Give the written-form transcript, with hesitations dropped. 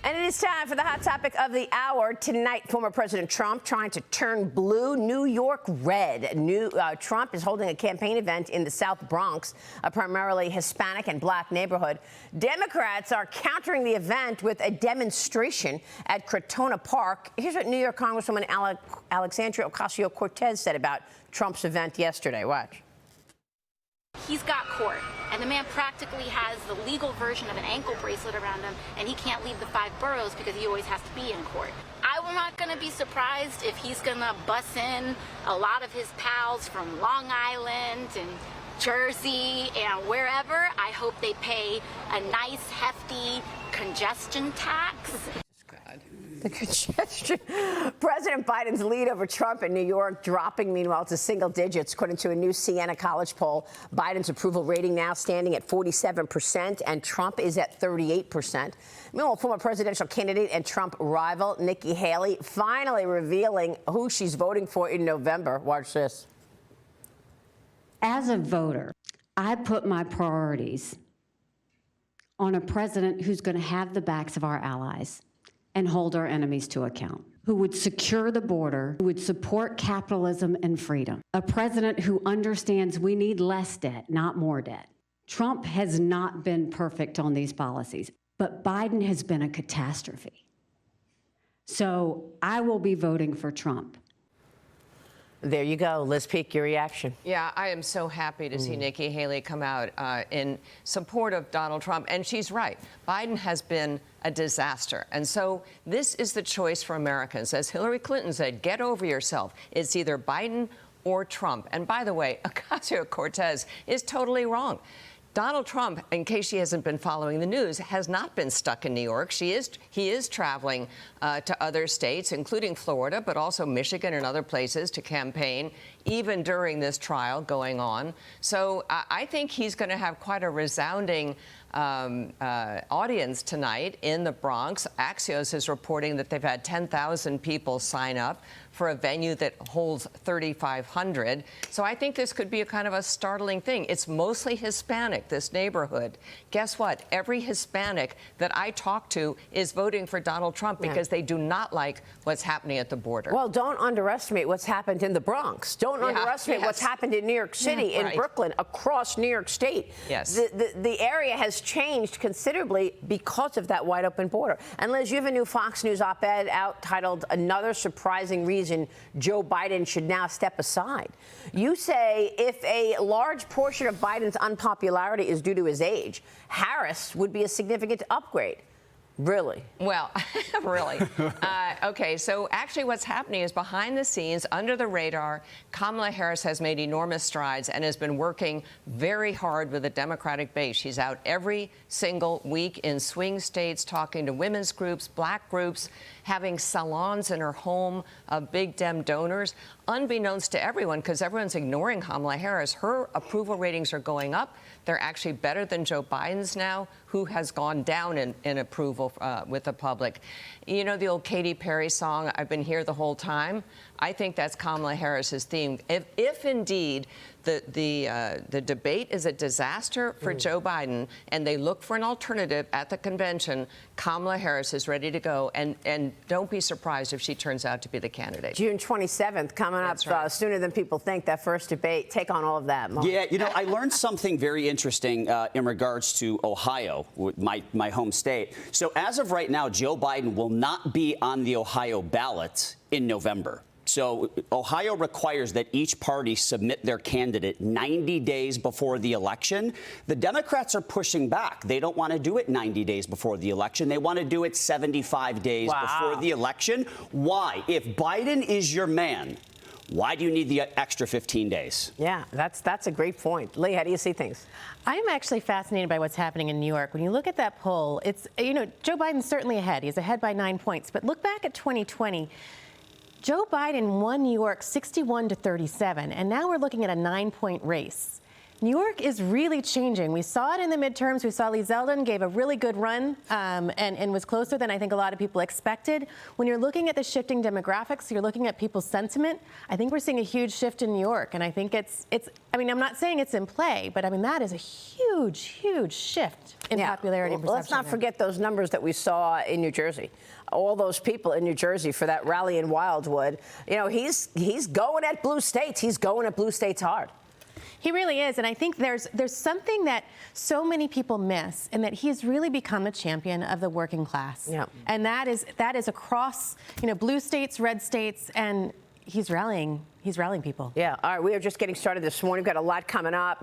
And it is time for the hot topic of the hour. Tonight, former President Trump trying to turn blue, New York red. Trump is holding a campaign event in the South Bronx, a primarily Hispanic and black neighborhood. Democrats are countering the event with a demonstration at Crotona Park. Here's what New York Congresswoman Alexandria Ocasio-Cortez said about Trump's event yesterday. Watch. He's got court, and the man practically has the legal version of an ankle bracelet around him, and he can't leave the 5 boroughs because he always has to be in court. I'm not going to be surprised if he's going to bus in a lot of his pals from Long Island and Jersey and wherever. I hope they pay a nice, hefty congestion tax. The congestion. President Biden's lead over Trump in New York dropping, meanwhile, to single digits, according to a new Siena College poll. Biden's approval rating now standing at 47%, and Trump is at 38%. Meanwhile, former presidential candidate and Trump rival Nikki Haley finally revealing who she's voting for in November. Watch this. As a voter, I put my priorities on a president who's going to have the backs of our allies and hold our enemies to account, who would secure the border, who would support capitalism and freedom, a president who understands we need less debt, not more debt. Trump has not been perfect on these policies, but Biden has been a catastrophe. So I will be voting for Trump. There you go. Liz Peek, your reaction. Yeah, I am so happy to see Nikki Haley come out in support of Donald Trump. And she's right. Biden has been a disaster. And so this is the choice for Americans. As Hillary Clinton said, get over yourself. It's either Biden or Trump. And by the way, Ocasio-Cortez is totally wrong. Donald Trump, in case she hasn't been following the news, has not been stuck in New York. He is traveling to other states, including Florida, but also Michigan and other places to campaign, even during this trial going on. So I think he's going to have quite a resounding audience tonight in the Bronx. Axios is reporting that they've had 10,000 people sign up for a venue that holds 3,500. So I think this could be a kind of a startling thing. It's mostly Hispanic, this neighborhood. Guess what? Every Hispanic that I talk to is voting for Donald Trump because they do not like what's happening at the border. Well, don't underestimate what's happened in the Bronx. Don't underestimate what's happened in New York City, in Brooklyn, across New York State. Yes. The area has changed considerably because of that wide open border. And Liz, you have a new Fox News op-ed out titled "Another Surprising Reason Joe Biden Should Now Step Aside." You say if a large portion of Biden's unpopularity is due to his age, Harris would be a significant upgrade. Really? Well, really. OK, so actually what's happening is behind the scenes, under the radar, Kamala Harris has made enormous strides and has been working very hard with the Democratic base. She's out every single week in swing states talking to women's groups, black groups, having salons in her home of big Dem donors. Unbeknownst to everyone, because everyone's ignoring Kamala Harris, her approval ratings are going up. They're actually better than Joe Biden's now, who has gone down in approval with the public. You know the old Katy Perry song, "I've been here the whole time"? I think that's Kamala Harris's theme. If indeed the debate is a disaster for Joe Biden and they look for an alternative at the convention, Kamala Harris is ready to go. And don't be surprised if she turns out to be the candidate. June 27th, coming up sooner tthan people think, that first debate. Take on all of that, Mo. Yeah, you know, I learned something very interesting in regards to Ohio, my home state. So as of right now, Joe Biden will not be on the Ohio ballot in November. So Ohio requires that each party submit their candidate 90 days before the election. The Democrats are pushing back. They don't want to do it 90 days before the election. They want to do it 75 days before the election. Why? If Biden is your man, why do you need the extra 15 days? Yeah, that's a great point. Lee, how do you see things? I'm actually fascinated by what's happening in New York. When you look at that poll, it's, you know, Joe Biden's certainly ahead. He's ahead by 9 points. But look back at 2020. Joe Biden won New York 61 to 37, and now we're looking at a 9-point race. New York is really changing. We saw it in the midterms. We saw Lee Zeldin gave a really good run and was closer than I think a lot of people expected. When you're looking at the shifting demographics, you're looking at people's sentiment. I think we're seeing a huge shift in New York, and I think I mean, I'm not saying it's in play, but I mean, that is a huge, huge shift in popularity and perception. Let's not forget those numbers that we saw in New Jersey. All those people in New Jersey for that rally in Wildwood. You know, he's going at blue states. He's going at blue states hard. He really is, and I think there's something that so many people miss, and that he's really become a champion of the working class. Yeah. And that is across, blue states, red states, and he's rallying people. Yeah. All right. We are just getting started this morning. We've got a lot coming up.